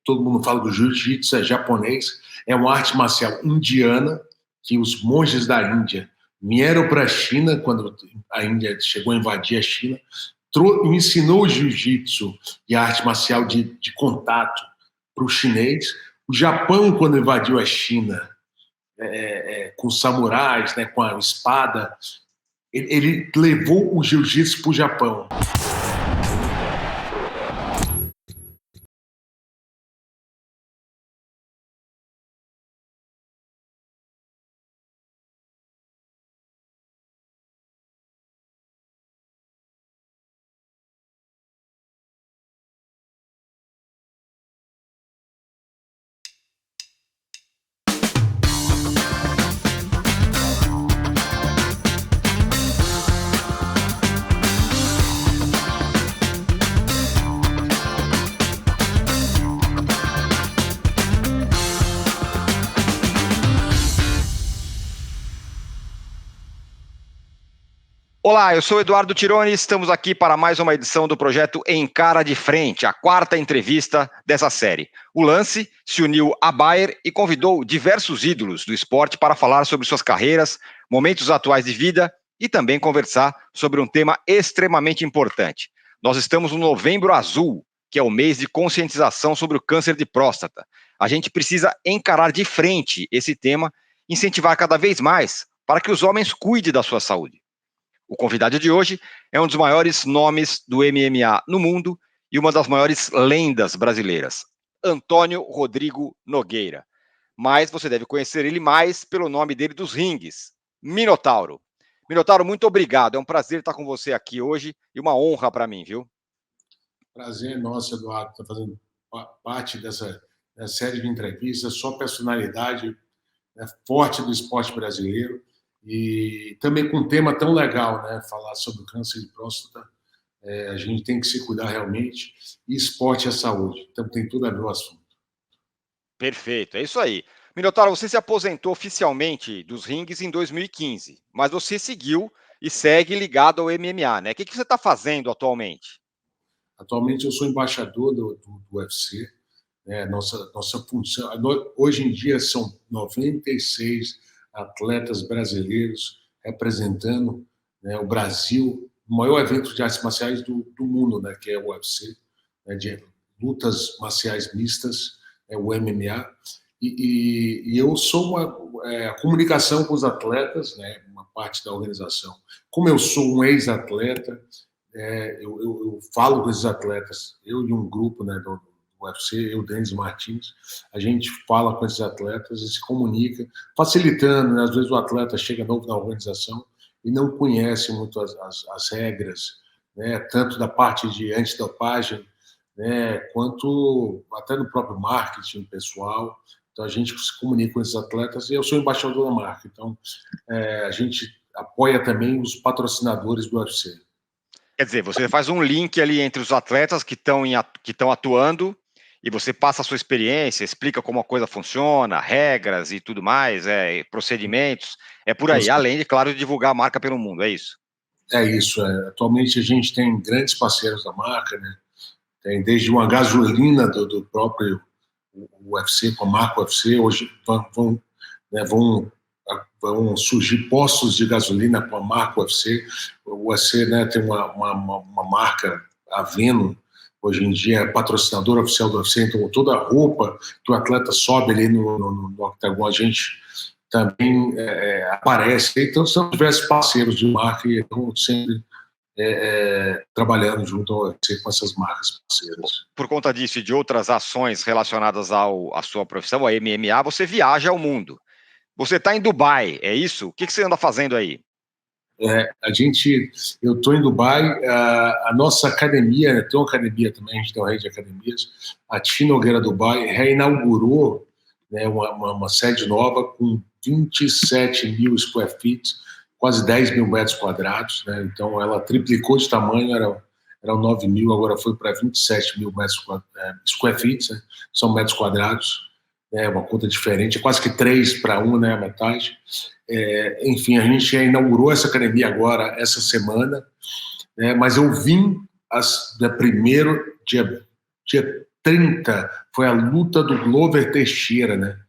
todo mundo fala do jiu-jitsu, é japonês, é uma arte marcial indiana, que os monges da Índia vieram para a China, quando a Índia chegou a invadir a China, ensinou o jiu-jitsu e a arte marcial de contato para o chinês. O Japão, quando invadiu a China, com samurais, né, com a espada, ele levou o jiu-jitsu para o Japão. Olá, eu sou Eduardo Tironi e estamos aqui para mais uma edição do projeto Encara de Frente, a quarta entrevista dessa série. O Lance se uniu à Bayer e convidou diversos ídolos do esporte para falar sobre suas carreiras, momentos atuais de vida e também conversar sobre um tema extremamente importante. Nós estamos no Novembro Azul, que é o mês de conscientização sobre o câncer de próstata. A gente precisa encarar de frente esse tema, incentivar cada vez mais para que os homens cuidem da sua saúde. O convidado de hoje é um dos maiores nomes do MMA no mundo e uma das maiores lendas brasileiras, Antônio Rodrigo Nogueira. Mas você deve conhecer ele mais pelo nome dele dos ringues, Minotauro. Minotauro, muito obrigado. É um prazer estar com você aqui hoje e uma honra para mim, viu? Prazer nosso, Eduardo, estar fazendo parte dessa série de entrevistas, só personalidade, né, forte do esporte brasileiro. E também com um tema tão legal, né? Falar sobre o câncer de próstata, a gente tem que se cuidar realmente. E esporte é saúde, então tem tudo a ver o assunto. Perfeito, é isso aí. Minotauro, você se aposentou oficialmente dos ringues em 2015, mas você seguiu e segue ligado ao MMA, né? O que você está fazendo atualmente? Atualmente eu sou embaixador do UFC, né? Nossa função, hoje em dia são 96 atletas brasileiros representando, né, o Brasil, o maior evento de artes marciais do mundo, né, que é o UFC, né, de lutas marciais mistas, o MMA, e eu sou a comunicação com os atletas, né, uma parte da organização. Como eu sou um ex-atleta, eu falo com esses atletas, eu e um grupo, né, do UFC, eu, Denis Martins, a gente fala com esses atletas e se comunica, facilitando, né? Às vezes o atleta chega novo na organização e não conhece muito as regras, né? Tanto da parte de antidopagem, né? Quanto até no próprio marketing pessoal. Então a gente se comunica com esses atletas e eu sou embaixador da marca, então a gente apoia também os patrocinadores do UFC. Quer dizer, você faz um link ali entre os atletas que estão atuando e você passa a sua experiência, explica como a coisa funciona, regras e tudo mais, procedimentos, é por aí, além de, claro, de divulgar a marca pelo mundo, é isso? É isso. Atualmente a gente tem grandes parceiros da marca, né? Tem desde uma gasolina do próprio UFC, com a marca UFC, hoje vão surgir postos de gasolina com a marca UFC. O UFC, né, tem uma marca, a Veno, hoje em dia é patrocinadora oficial do UFC, então toda a roupa que o atleta sobe ali no octagon, a gente também aparece. Então são diversos parceiros de marca e estão sempre trabalhando junto ao UFC com essas marcas parceiras. Por conta disso e de outras ações relacionadas à sua profissão, a MMA, você viaja ao mundo. Você está em Dubai, é isso? O que você anda fazendo aí? Eu estou em Dubai, a nossa academia, tem uma academia também, a gente tem uma rede de academias, a Tia Nogueira Dubai reinaugurou, né, uma sede nova com 27 mil square feet, quase 10 mil metros quadrados, né, então ela triplicou de tamanho, eram 9 mil, agora foi para 27 mil square feet, né, são metros quadrados, uma conta diferente, é quase que 3 para 1, né, a metade. Enfim, a gente já inaugurou essa academia agora, essa semana, né, mas eu vim dia 30 foi a luta do Glover Teixeira, né?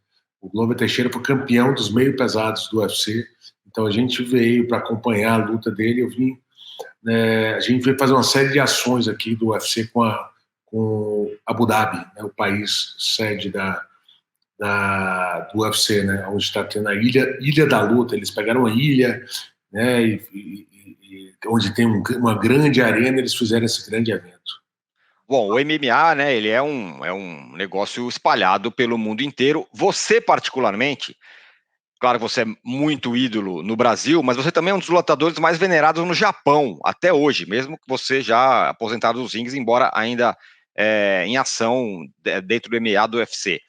O Glover Teixeira foi campeão dos meio pesados do UFC, então a gente veio para acompanhar a luta dele. A gente veio fazer uma série de ações aqui do UFC com Abu Dhabi, né? O país sede do UFC, né? Onde está tendo a ilha da luta. Eles pegaram a ilha, né? Onde tem uma grande arena, eles fizeram esse grande evento. Bom, o MMA, né, ele é um negócio espalhado pelo mundo inteiro. Você, particularmente, claro que você é muito ídolo no Brasil, mas você também é um dos lutadores mais venerados no Japão, até hoje, mesmo que você já aposentado dos rings, embora ainda em ação dentro do MMA do UFC.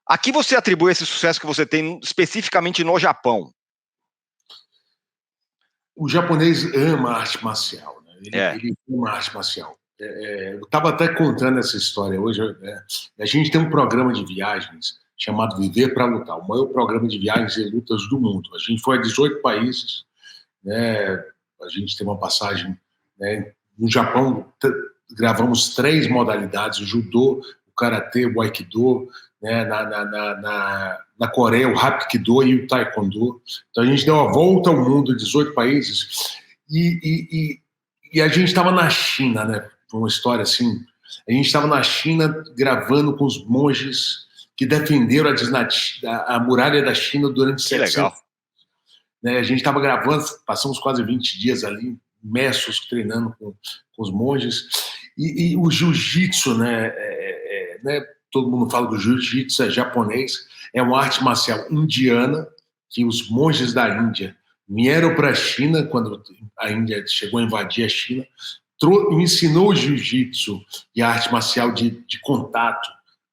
A que você atribui esse sucesso que você tem especificamente no Japão? O japonês ama arte marcial, né? Ele ama arte marcial. Eu estava até contando essa história hoje. A gente tem um programa de viagens chamado Viver para Lutar, o maior programa de viagens e lutas do mundo. A gente foi a 18 países, né? A gente tem uma passagem, né? No Japão, gravamos 3 modalidades: o judô, o karatê, o aikido, né? Na Coreia, o hapkido e o taekwondo. Então a gente deu uma volta ao mundo, 18 países, e a gente estava na China, né? Uma história assim. A gente estava na China gravando com os monges que defenderam a muralha da China durante 700 anos. Né? A gente estava gravando, passamos quase 20 dias ali, imersos, treinando com os monges. E o jiu-jitsu, né? Todo mundo fala do jiu-jitsu, é japonês, é uma arte marcial indiana, que os monges da Índia vieram para a China, quando a Índia chegou a invadir a China, me ensinou o jiu-jitsu e a arte marcial de contato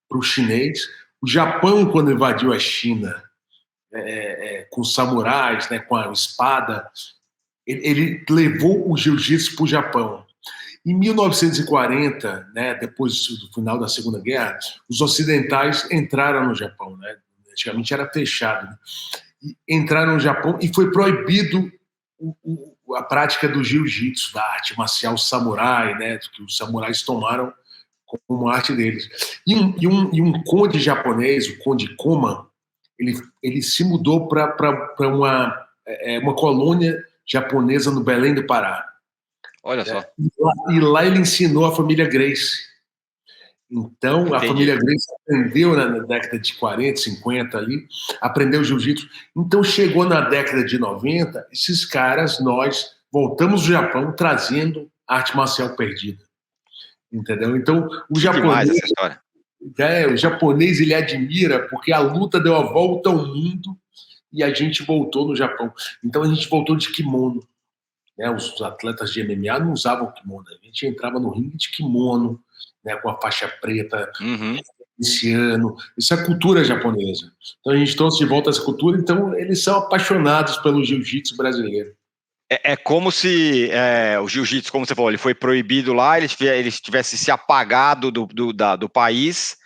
para o chinês. O Japão, quando invadiu a China, com os samurais, né, com a espada, ele levou o jiu-jitsu para o Japão. Em 1940, né, depois do final da Segunda Guerra, os ocidentais entraram no Japão, né? Antigamente era fechado, né? Entraram no Japão e foi proibido a prática do jiu-jitsu, da arte marcial samurai, né, que os samurais tomaram como arte deles. E um conde japonês, o Conde Koma, ele se mudou para uma colônia japonesa no Belém do Pará. Olha só. E lá ele ensinou a família Gracie. Então, entendi. A família Gracie aprendeu na década de 40, 50 ali, aprendeu jiu-jitsu. Então, chegou na década de 90, esses caras, nós voltamos do Japão trazendo arte marcial perdida. Entendeu? Então, o japonês, essa história. O japonês, ele admira porque a luta deu a volta ao mundo e a gente voltou no Japão. Então, a gente voltou de kimono. Né? Os atletas de MMA não usavam kimono. A gente entrava no ringue de kimono, né, com a faixa preta, esse ano. Isso é cultura japonesa. Então a gente trouxe de volta essa cultura, então eles são apaixonados pelo jiu-jitsu brasileiro. É como se o jiu-jitsu, como você falou, ele foi proibido lá, ele tivesse se apagado do país,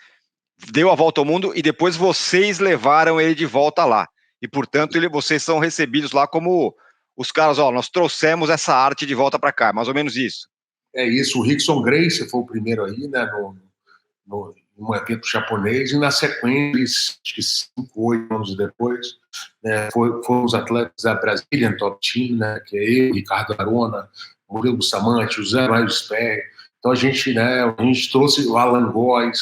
deu a volta ao mundo e depois vocês levaram ele de volta lá. E, portanto, vocês são recebidos lá como os caras, nós trouxemos essa arte de volta para cá, mais ou menos isso. É isso, o Rickson Gracie foi o primeiro aí, né, num evento japonês, e na sequência, acho que 5, 8 anos depois, né, foram os atletas da Brazilian Top Team, né, que é eu, Ricardo Arona, o Murilo Bustamante, o Zé Mário Spé. Então a gente trouxe o Alan Góes,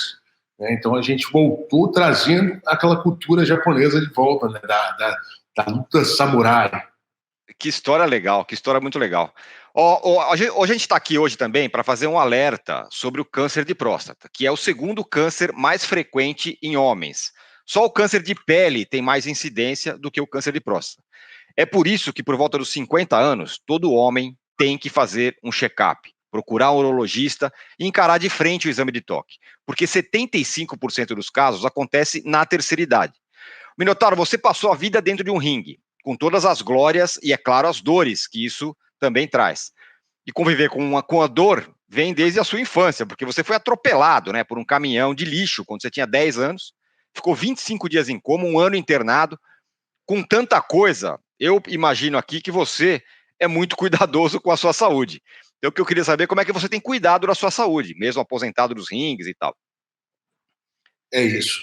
né, então a gente voltou trazendo aquela cultura japonesa de volta, né, da luta samurai. Que história legal, que história muito legal. Hoje a gente está aqui hoje também para fazer um alerta sobre o câncer de próstata, que é o segundo câncer mais frequente em homens. Só o câncer de pele tem mais incidência do que o câncer de próstata. É por isso que, por volta dos 50 anos, todo homem tem que fazer um check-up, procurar um urologista e encarar de frente o exame de toque, porque 75% dos casos acontece na terceira idade. Minotauro, você passou a vida dentro de um ringue, com todas as glórias e, é claro, as dores que isso também traz. E conviver com a dor vem desde a sua infância, porque você foi atropelado, né, por um caminhão de lixo quando você tinha 10 anos, ficou 25 dias em coma, 1 ano internado. Com tanta coisa, eu imagino aqui que você é muito cuidadoso com a sua saúde. Então, o que eu queria saber é como é que você tem cuidado da sua saúde, mesmo aposentado dos rings e tal. É isso.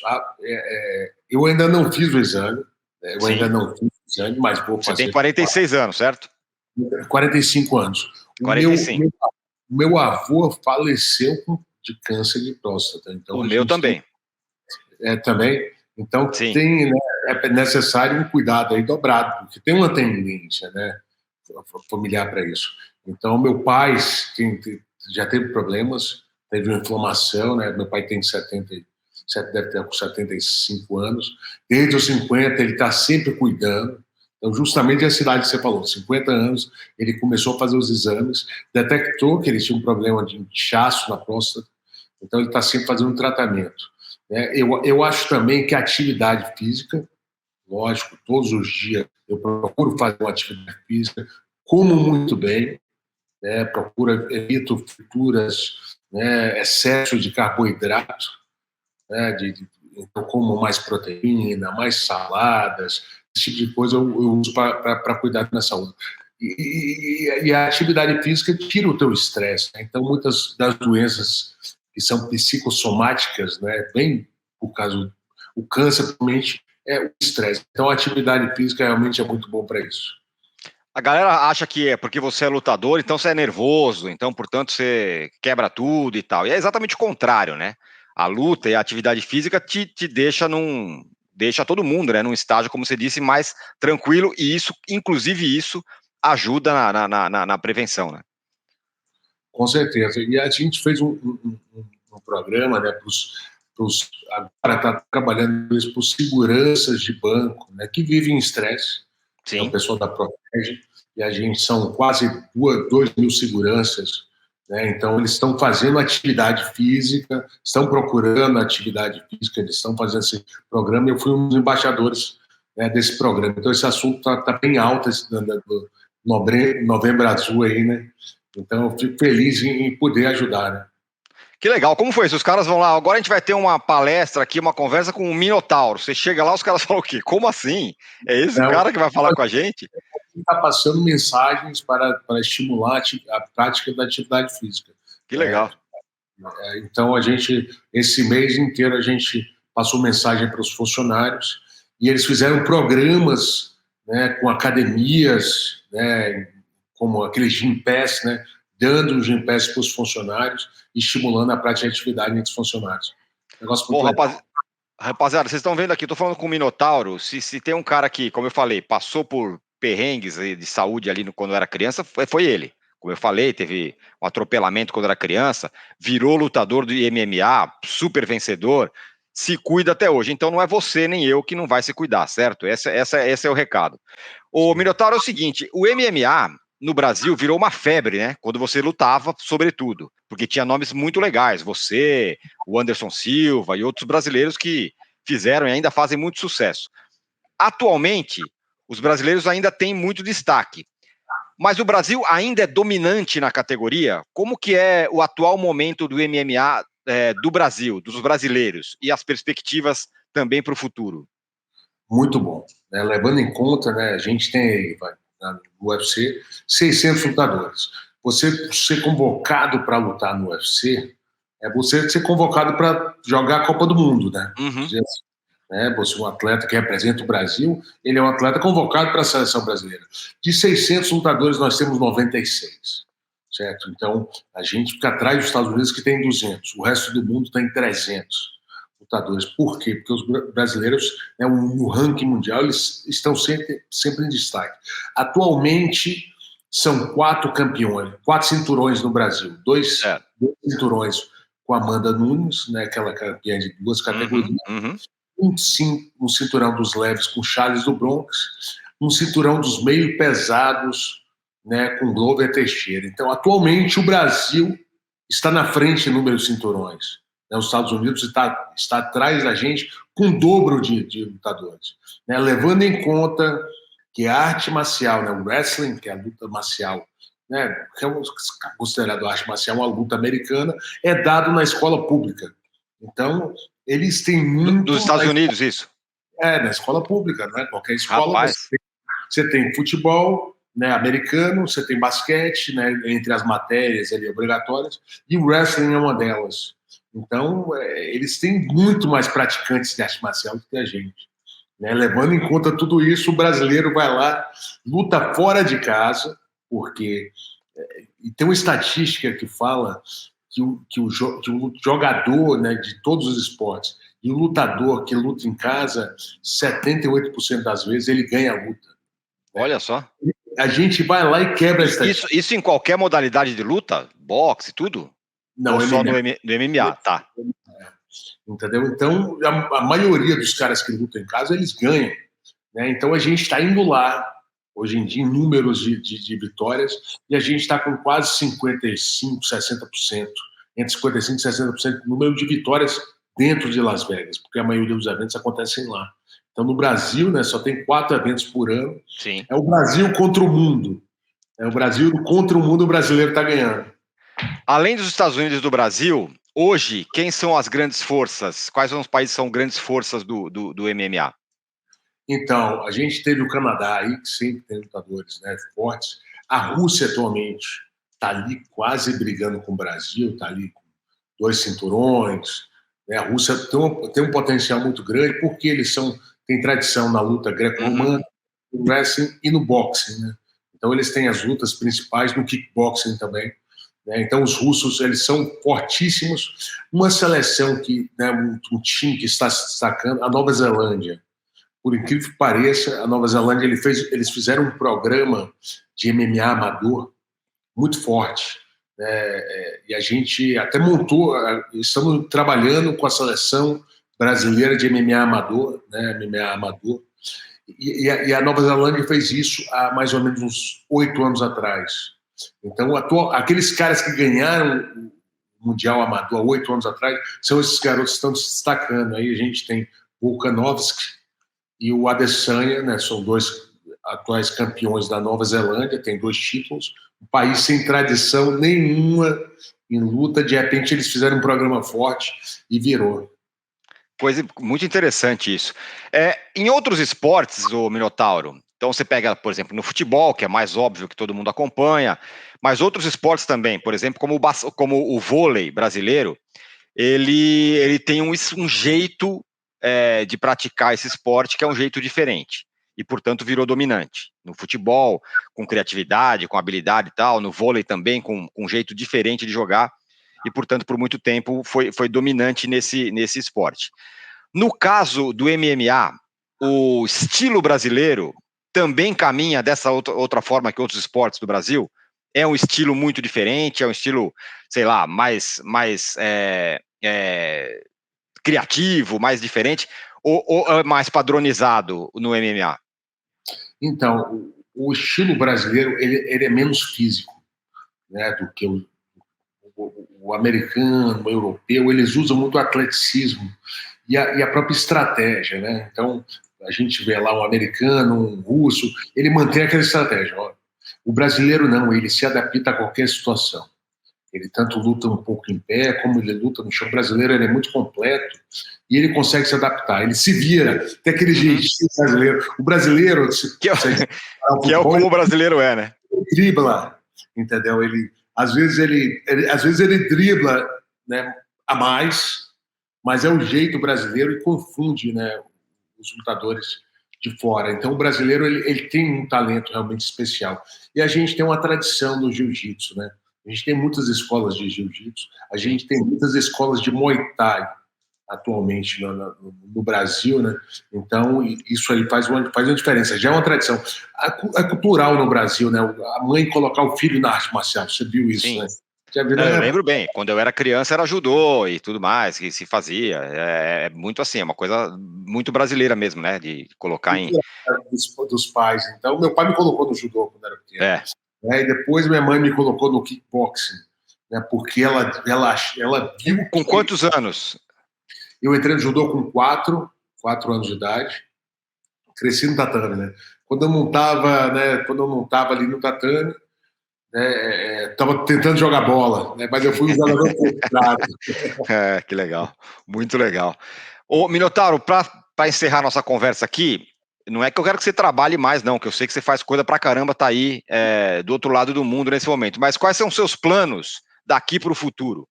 Eu ainda não fiz o exame, mas vou Você tem fazer. 46 anos, certo? 45 anos. O 45. meu avô faleceu de câncer de próstata. Então O a meu gente também. também. Então Sim. tem, né, é necessário um cuidado aí dobrado, porque tem uma tendência, né, familiar para isso. Então meu pai já teve problemas, teve uma inflamação, né? Meu pai tem 70, deve ter com 75 anos. Desde os 50 ele está sempre cuidando. Então, justamente a cidade que você falou, 50 anos, ele começou a fazer os exames, detectou que ele tinha um problema de inchaço na próstata, então ele está sempre fazendo um tratamento. Eu acho também que a atividade física, lógico, todos os dias eu procuro fazer uma atividade física, como muito bem, né, evito frituras, né, excesso de carboidrato, né, então como mais proteína, mais saladas, esse tipo de coisa eu uso para cuidar da minha saúde. E a atividade física tira o teu estresse, né? Então muitas das doenças que são psicossomáticas, né, vem por causa o câncer, principalmente, é o estresse. Então a atividade física realmente é muito bom para isso. A galera acha que é porque você é lutador, então você é nervoso, então, portanto, você quebra tudo e tal. E é exatamente o contrário, né? A luta e a atividade física te deixa deixa todo mundo, né, num estágio, como você disse, mais tranquilo, e isso, inclusive isso, ajuda na prevenção, né? Com certeza. E a gente fez um programa, né, agora está trabalhando isso para os seguranças de banco, né, que vivem em estresse, é o Sim. pessoal da Protege, e a gente são quase 2.000 seguranças, né, então eles estão fazendo atividade física, estão procurando atividade física, eles estão fazendo esse programa, e eu fui um dos embaixadores, né, desse programa. Então esse assunto está bem alto, esse do Novembro Azul aí, né? Então, eu fico feliz em poder ajudar, né? Que legal, como foi isso? Os caras vão lá, agora a gente vai ter uma palestra aqui, uma conversa com um Minotauro. Você chega lá, os caras falam o quê? Como assim? É esse Então, cara que vai falar com a gente? está passando mensagens para estimular a prática da atividade física. Que legal. Então, esse mês inteiro, a gente passou mensagem para os funcionários e eles fizeram programas, né, com academias, né, como aquele Gympass, né, dando um Gympass para os funcionários, estimulando a prática de atividade entre os funcionários. Negócio muito Bom, legal. rapaziada, vocês estão vendo aqui, estou falando com o Minotauro. Se tem um cara que, como eu falei, passou por perrengues de saúde ali quando era criança, foi ele. Como eu falei, teve um atropelamento quando era criança, virou lutador do MMA, super vencedor, se cuida até hoje. Então não é você nem eu que não vai se cuidar, certo? Esse é o recado. O Minotauro é o seguinte: o MMA no Brasil virou uma febre, né? Quando você lutava, sobretudo, porque tinha nomes muito legais. Você, o Anderson Silva e outros brasileiros que fizeram e ainda fazem muito sucesso. Atualmente, os brasileiros ainda têm muito destaque, mas o Brasil ainda é dominante na categoria. Como que é o atual momento do MMA do Brasil, dos brasileiros, e as perspectivas também para o futuro? Muito bom, né? Levando em conta, né, a gente tem aí, no UFC 600 lutadores. Você ser convocado para lutar no UFC é você ser convocado para jogar a Copa do Mundo, né? Uhum. Né? Você é um atleta que representa o Brasil, ele é um atleta convocado para a seleção brasileira. De 600 lutadores, nós temos 96, certo? Então, a gente fica atrás dos Estados Unidos, que tem 200. O resto do mundo tem 300 lutadores. Por quê? Porque os brasileiros, né, no ranking mundial, eles estão sempre em destaque. Atualmente, são 4 campeões, 4 cinturões no Brasil. Dois cinturões com a Amanda Nunes, né, aquela campeã de 2 categorias. Uhum. Um cinturão dos leves com Charles do Bronx, um cinturão dos meio pesados, né, com Glover Teixeira. Então, atualmente, o Brasil está na frente em número de cinturões. Os Estados Unidos está atrás da gente com o dobro de lutadores. Né? Levando em conta que a arte marcial, né, o wrestling, que é a luta marcial, né, que é considerado arte marcial, uma luta americana, é dado na escola pública. Então, eles têm muito... Dos Estados Unidos, isso? Na escola pública, né? Qualquer escola Rapaz. você tem futebol, né, americano, você tem basquete, né, entre as matérias ali obrigatórias, e o wrestling é uma delas. Então, eles têm muito mais praticantes de arte marcial do que a gente. Né? Levando em conta tudo isso, o brasileiro vai lá, luta fora de casa, porque e tem uma estatística que fala que o jogador, né, de todos os esportes e o lutador que luta em casa, 78% das vezes ele ganha a luta. Olha só. A gente vai lá e quebra a estatística. Isso em qualquer modalidade de luta? Boxe, tudo? Não, ou só MMA. no MMA, tá. Entendeu? Então, a maioria dos caras que lutam em casa, eles ganham. Né? Então, a gente está indo lá, hoje em dia, em números de vitórias, e a gente está com quase 55%, 60%, entre 55% e 60% do número de vitórias dentro de Las Vegas, porque a maioria dos eventos acontecem lá. Então, no Brasil, né, só tem 4 eventos por ano. Sim. É o Brasil contra o mundo. É o Brasil contra o mundo, o brasileiro está ganhando. Além dos Estados Unidos e do Brasil, hoje, quem são as grandes forças? Quais são os países que são grandes forças do MMA? Então, a gente teve o Canadá aí, que sempre tem lutadores, né, fortes. A Rússia, atualmente, está ali quase brigando com o Brasil, está ali com 2 cinturões. Né? A Rússia tem um potencial muito grande, porque eles têm tradição na luta greco-romana, no wrestling e no boxing. Né? Então, eles têm as lutas principais no kickboxing também. Né? Então, os russos, eles são fortíssimos. Uma seleção né, um time que está se destacando, a Nova Zelândia. Por incrível que pareça, a Nova Zelândia eles fizeram um programa de MMA amador muito forte. E a gente até montou, estamos trabalhando com a seleção brasileira de MMA amador, né, MMA amador, e a Nova Zelândia fez isso há mais ou menos uns 8 anos atrás. Então, aqueles caras que ganharam o Mundial Amador há 8 anos atrás são esses garotos que estão se destacando. Aí a gente tem Volkanovski e o Adesanya, né, são 2 atuais campeões da Nova Zelândia, tem 2 títulos, um país sem tradição nenhuma em luta, de repente eles fizeram um programa forte e virou. Coisa muito interessante isso. Em outros esportes, o Minotauro, então você pega, por exemplo, no futebol, que é mais óbvio que todo mundo acompanha, mas outros esportes também, por exemplo, como o vôlei brasileiro, ele tem um jeito de praticar esse esporte que é um jeito diferente. E, portanto, virou dominante. No futebol, com criatividade, com habilidade e tal, no vôlei também, com um jeito diferente de jogar, e, portanto, por muito tempo foi dominante nesse esporte. No caso do MMA, o estilo brasileiro também caminha dessa outra forma que outros esportes do Brasil? É um estilo muito diferente, é um estilo, sei lá, mais criativo, mais diferente, ou é mais padronizado no MMA? Então, o estilo brasileiro ele é menos físico, né, do que o americano, o europeu. Eles usam muito o atleticismo e a própria estratégia. Né? Então, a gente vê lá um americano, um russo, ele mantém aquela estratégia. Ó. O brasileiro não, ele se adapta a qualquer situação. Ele tanto luta um pouco em pé, como ele luta no chão. O brasileiro ele é muito completo e ele consegue se adaptar. Ele se vira, tem aquele jeitinho brasileiro. O brasileiro... Que é como o brasileiro é, né? Ele dribla, entendeu? Às vezes ele dribla, né, a mais, mas é o jeito brasileiro e confunde, né, os lutadores de fora. Então, o brasileiro ele tem um talento realmente especial. E a gente tem uma tradição no jiu-jitsu, né? A gente tem muitas escolas de jiu-jitsu, a gente tem muitas escolas de Muay Thai atualmente no Brasil, né? Então, isso aí faz uma diferença. Já é uma tradição. É cultural no Brasil, né? A mãe colocar o filho na arte marcial, você viu isso, Sim. Né? Já viu, eu lembro bem, quando eu era criança era judô e tudo mais, que se fazia. É muito assim, é uma coisa muito brasileira mesmo, né? De colocar dos pais. Então, meu pai me colocou no judô quando era pequeno. E depois minha mãe me colocou no kickboxing, né? Porque ela viu. Com quantos anos? Eu entrei no judô com 4 anos de idade. Cresci no tatame, né? Quando eu não estava ali no tatame, estava tentando jogar bola, né? Mas eu fui um jogador frustrado. Que legal, muito legal. Ô, Minotauro, para encerrar nossa conversa aqui, não é que eu quero que você trabalhe mais, não, que eu sei que você faz coisa pra caramba, tá aí do outro lado do mundo nesse momento, mas quais são os seus planos daqui para o futuro?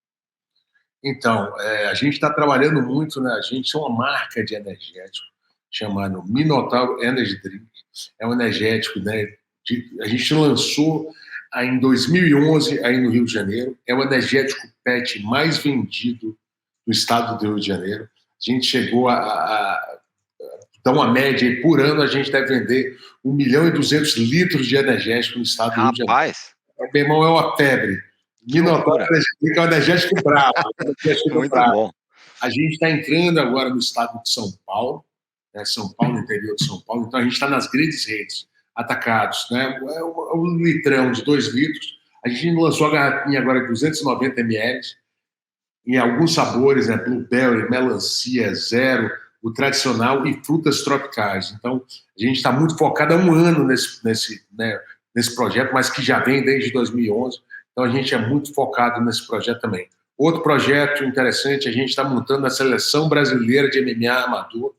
Então, a gente está trabalhando muito, né? A gente é uma marca de energético chamado Minotauro Energy Drink. É um energético, né? A gente lançou em 2011 aí no Rio de Janeiro. É o energético PET mais vendido do estado do Rio de Janeiro. A gente chegou a dar uma média aí, por ano, a gente deve vender 1.200.000 litros de energético no estado do Rio de Janeiro. Rapaz, Meu irmão, é uma febre. que Minotauro loucura. é um energético bravo. Muito bom. A gente está entrando agora no estado de São Paulo, né? São Paulo, interior de São Paulo. Então a gente está nas grandes redes, atacados, né? Um litrão de 2 litros. A gente lançou a garrafinha agora de 290 ml, em alguns sabores, né? Blueberry, melancia, zero, o tradicional e frutas tropicais. Então a gente está muito focado há um ano nesse projeto, mas que já vem desde 2011. Então a gente é muito focado nesse projeto também. Outro projeto interessante, a gente está montando a seleção brasileira de MMA amador.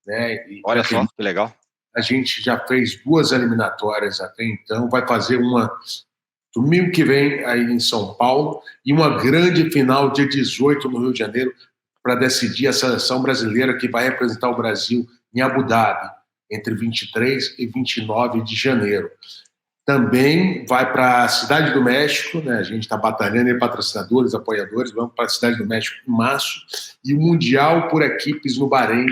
Né? Olha só, que legal. A gente já fez 2 eliminatórias até então, vai fazer uma domingo que vem aí em São Paulo e uma grande final dia 18 no Rio de Janeiro para decidir a seleção brasileira que vai representar o Brasil em Abu Dhabi entre 23 e 29 de janeiro. Também vai para a Cidade do México, né? A gente está batalhando aí patrocinadores, apoiadores, vamos para a Cidade do México em março, e o Mundial por equipes no Bahrein,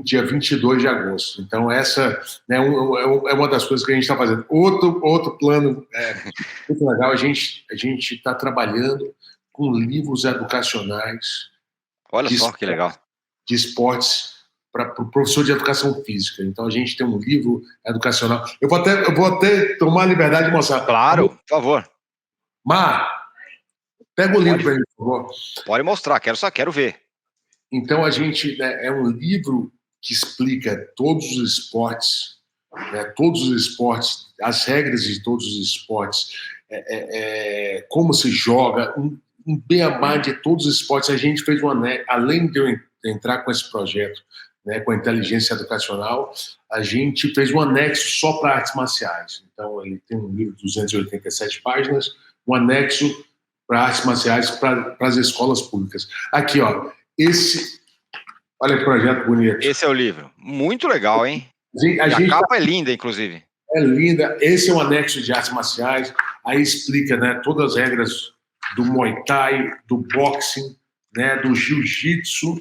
dia 22 de agosto. Então, essa, né, é uma das coisas que a gente está fazendo. Outro plano muito legal, a gente está trabalhando com livros educacionais. Olha só que legal. De esportes para o professor de educação física. Então, a gente tem um livro educacional. Eu vou até tomar a liberdade de mostrar. Claro, por favor. Mar, pega o livro para mim, por favor. Pode mostrar, quero ver. Então, a gente é um livro que explica todos os esportes, as regras de todos os esportes, como se joga, um beabá de todos os esportes. A gente fez além de eu entrar com esse projeto, né, com a inteligência educacional, a gente fez um anexo só para artes marciais. Então, ele tem um livro de 287 páginas, um anexo para artes marciais para as escolas públicas. Aqui, ó, olha que projeto bonito. Esse é o livro. Muito legal, hein? A capa é linda, inclusive. É linda. Esse é um anexo de artes marciais. Aí explica, né, todas as regras do Muay Thai, do boxing, né, do Jiu-Jitsu.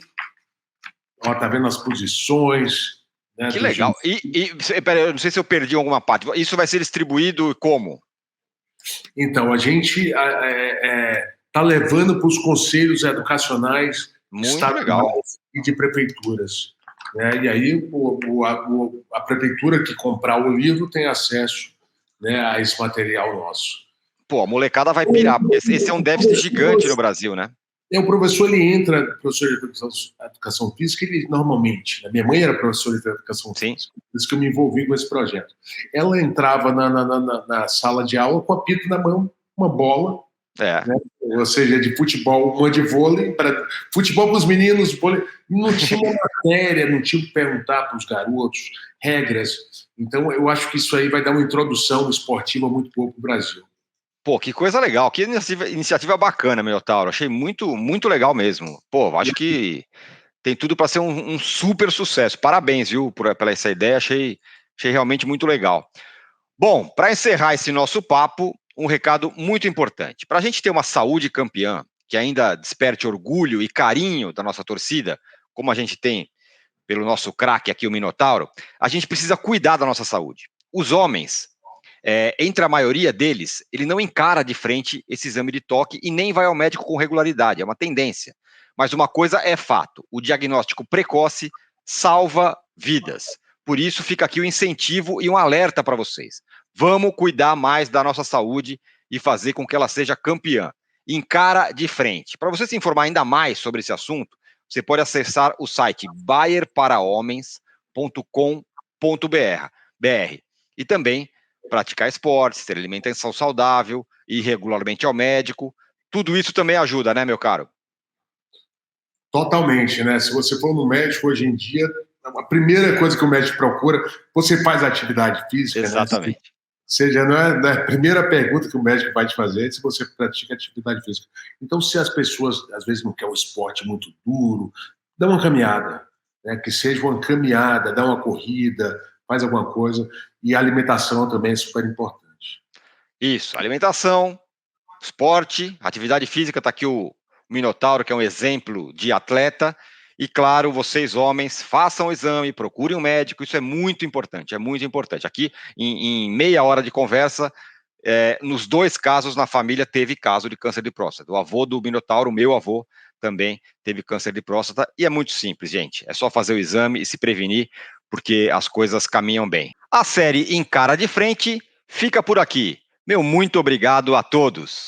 Ó, tá vendo as posições. Né, que legal. Peraí, eu não sei se eu perdi alguma parte. Isso vai ser distribuído como? Então, a gente está levando para os conselhos educacionais estaduais e de prefeituras. Né? E aí a prefeitura que comprar o livro tem acesso, né, a esse material nosso. Pô, a molecada vai pirar, porque esse é um déficit gigante no Brasil, né? O professor, professor de educação física, ele normalmente, né? Minha mãe era professora de educação física, por isso que eu me envolvi com esse projeto. Ela entrava na sala de aula com a pita na mão, uma bola, né? Ou seja, de futebol, uma de vôlei, futebol para os meninos, vôlei. Não tinha uma matéria, não tinha que perguntar para os garotos, regras. Então, eu acho que isso aí vai dar uma introdução esportiva muito boa para o Brasil. Pô, que coisa legal, que iniciativa bacana, Minotauro. Achei muito, muito legal mesmo. Pô, acho que tem tudo para ser um super sucesso. Parabéns, viu, pela essa ideia. Achei realmente muito legal. Bom, para encerrar esse nosso papo, um recado muito importante. Para a gente ter uma saúde campeã, que ainda desperte orgulho e carinho da nossa torcida, como a gente tem pelo nosso craque aqui, o Minotauro, a gente precisa cuidar da nossa saúde. Os homens, entre a maioria deles, ele não encara de frente esse exame de toque e nem vai ao médico com regularidade, é uma tendência. Mas uma coisa é fato, o diagnóstico precoce salva vidas. Por isso fica aqui o incentivo e um alerta para vocês. Vamos cuidar mais da nossa saúde e fazer com que ela seja campeã. Encara de frente. Para você se informar ainda mais sobre esse assunto, você pode acessar o site bayerparaHomens.com.br e também praticar esportes, ter alimentação saudável, ir regularmente ao médico. Tudo isso também ajuda, né, meu caro? Totalmente, né? Se você for no médico hoje em dia, a primeira coisa que o médico procura, você faz atividade física. Exatamente. Né? seja, não é a primeira pergunta que o médico vai te fazer se você pratica atividade física. Então, se as pessoas, às vezes, não querem um esporte muito duro, dá uma caminhada, né? Que seja uma caminhada, dá uma corrida, faz alguma coisa. E a alimentação também é super importante. Isso, alimentação, esporte, atividade física, está aqui o Minotauro, que é um exemplo de atleta. E claro, vocês homens, façam o exame, procurem um médico, isso é muito importante, é muito importante. Aqui, em meia hora de conversa, nos 2 casos na família teve caso de câncer de próstata. O avô do Minotauro, o meu avô, também teve câncer de próstata, e é muito simples, gente. É só fazer o exame e se prevenir, porque as coisas caminham bem. A série Encara de Frente fica por aqui. Meu muito obrigado a todos.